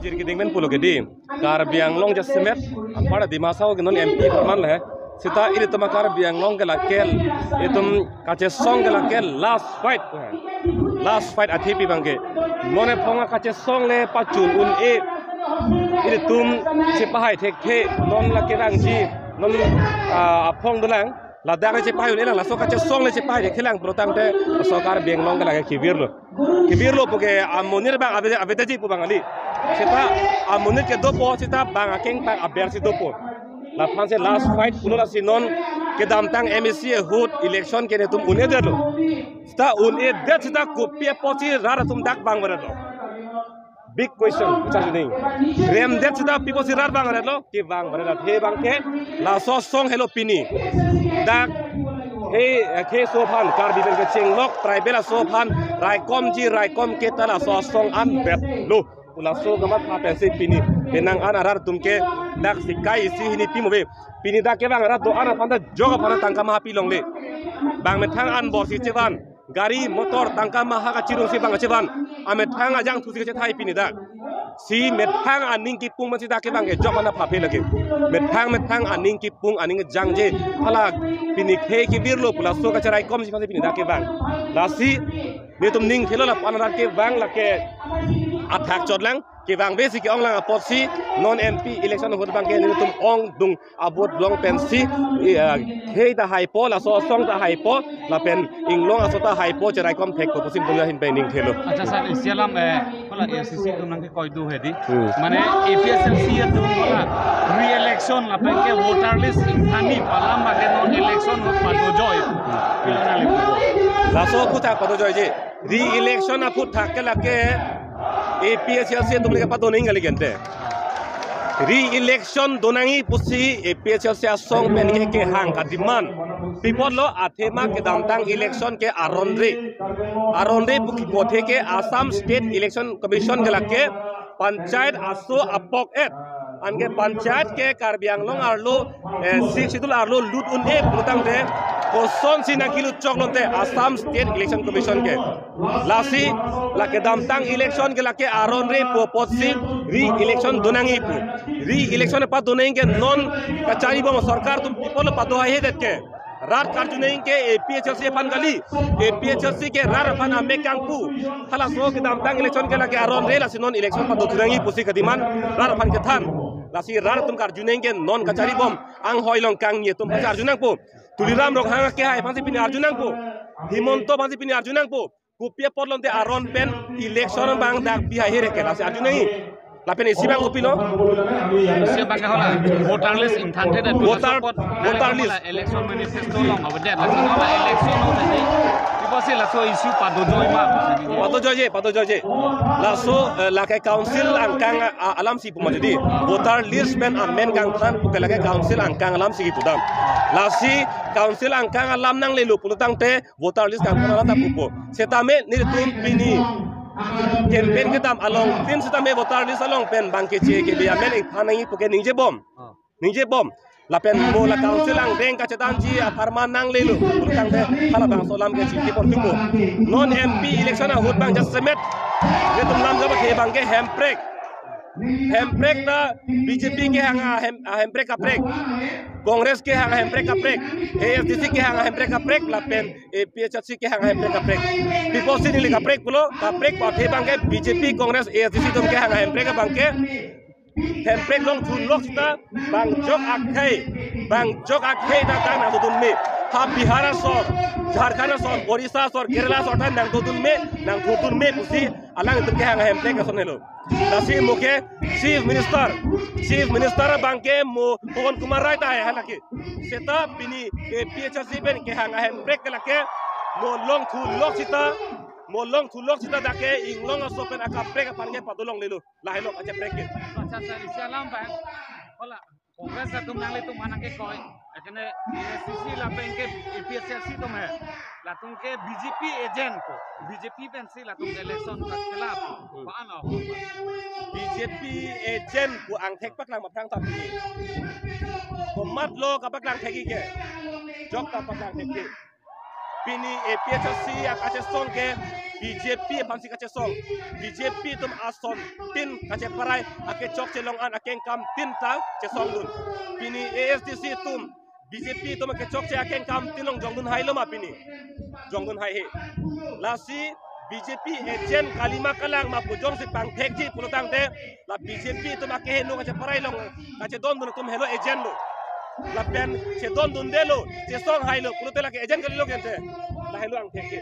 Jir kidingmen pulo kedi kar biang long jasmet pada di masa non MP perman lah sita ini tuma kar biang long gelakel itum kace song gelakel last fight atipi bangke mone ponga kace song le pacun ini tum sipahai tek non la kerangji non apong dolang ladang sipahai ini lah so kace song le sipahai tek lang protang te so kar biang long gelakel kibir lo porque amonir bang abete ji pu bang ali sita amonir ke dopo sita bang akeng bang aber si dopo la panse last fight pulo la sinon ke damtang MSC hood election ke tum une de lo sita une de sita kopia pochi rara tum dak bang barado big question chali nei rem de sita pipo si rar bang barado ke bang barado he bang ke la so song hello pini dak he sopan kar biben ke chenglok tribal sopan raikom ke tala so song an bet lo ula so gamat apen se pini benang an arar tumke dak sikai si hini timobe pini dak ke bang arar do ana panda joga pana tangka maha pilong le bang metang an bor si ceban gari motor tangka maha ka cirung si bang ceban ametang ajang tusi ke thai pini dak si metang aning ki pung masih dak ke bang ke joga pana phape lage metang aning ki pung aning jangje phala pini khe ki birlo pula so ka charai kom si pini dak ke bang lasi ni tum ning thelo la pana ke bang la ke attack jodlang ke bang besi ke onglang aposi non MP election hot bang ke ni tum ong dung abot long pensi he da haipo la so song da haipo la pen inglong asota haipo cherai kom thek ko pusin dunya hin pening thelo acha sir isialam kola ACC tum nang ke koi du hedi mane APSLC tum kola re-election la pen ke voter list thani palam ba ke non election hot pato joy pilona lipu la so puta pato joy je re-election a put thak ke la ke APSLC तुमने के पास दोनों इंगली कहते हैं re-election donangi pusi APSLC asong penike ke hang kadiman people lo athema ke damtang election ke aronre puki pothe ke Assam State Election Commission ke lake panchayat aso apok ange panchayat ke karbiang long arlo sidul arlo lut unne putang de koson sinakilu choklonte Assam State Election Commission ke lasi lake damtang election ke lake aronre poposi re-election donangi pu re-election pa donangi ke non kachari bom sarkar tum people pa do hai det ke rar karjunaing ke APHLC pangali APHLC ke rar pana mekangpu hala so ke damtang election ke lake aronre la sinon election pa do donangi pusi kadiman rar pan ke than lasi rar tum karjunaing ke non kachari bom ang hoilong kang ye tum karjunang pu tuliram rok hanga ke hai phansi pini arjunang pu himonto phansi pini arjunang pu kupia porlonte aron pen election bang dak biha here ke lasi arjunangi lapen isi bang kupilo isi bang hola voter list intended voter list election manifesto long abade la election ho tadi because la so issue pado joy la so la ke council angkang alam si pumadi voter list pen amen kang than puke la ke council angkang alam si pudam la si council angkang alam nang lelu pulutang te voter list kang than ta pupo setame ni tum pini campaign ke tam along tin setame voter list along pen bangke che ke bia men thanangi puke ninje bom la pen mo la council ang deng ka chetan ji farman nang lelu pulutang te hala bang solam ke chi por tumo non MP election a hot bang jasmet ne tum nam jaba ke bang ke hemprek na BJP ke hanga hemprek aprek Congress ke hanga hemprek aprek AFDC ke hanga hemprek aprek la pen APHLC ke hanga hemprek aprek people sin li aprek pulo aprek pa the bang ke BJP Congress AFDC tum ke hanga hemprek bang ke hemprek long thun lok ta bang jok akhai na tang na dun me ha Bihar sor Jharkhand sor Orissa sor Kerala sor tan nang dun me pusi alang tum ke hanga hemprek ka sonelo Nasi muke chief minister bangke mo Pon Kumar Rai ta hai halaki seta pini APHLC ben ke hanga hemprek lake mo long thu lok sita dake inglong asopen akaprek pange padolong lelu lahelo aja prek acha sir isialam bang hola Congress tum nang le tum mana ke koi ekane ACC la pen ke APHLC tum hai la tum ke BJP agent ko BJP pen si la tum election ka khilaf ko ana BJP agent ku ang thek pak lang maprang ta pini ko mat lo ka pak lang theki ke jok ta pak lang theki pini APHLC akache song ke BJP pansi kache song BJP tum ason tin kache parai ake chok che long an ake kam tin ta che song dun pini ASDC tum BJP tum ake chok che ake kam tin long jong dun hai lo ma pini jong dun hai he lasi BJP agent kalima kalang ma pujong si pang thek ji pulutang te la BJP tum ake he no kache parai long kache don dun tum hello agent lo la pen che don dun de lo che song hai lo pulutela ke agent kali lo gente la hello ang thek ji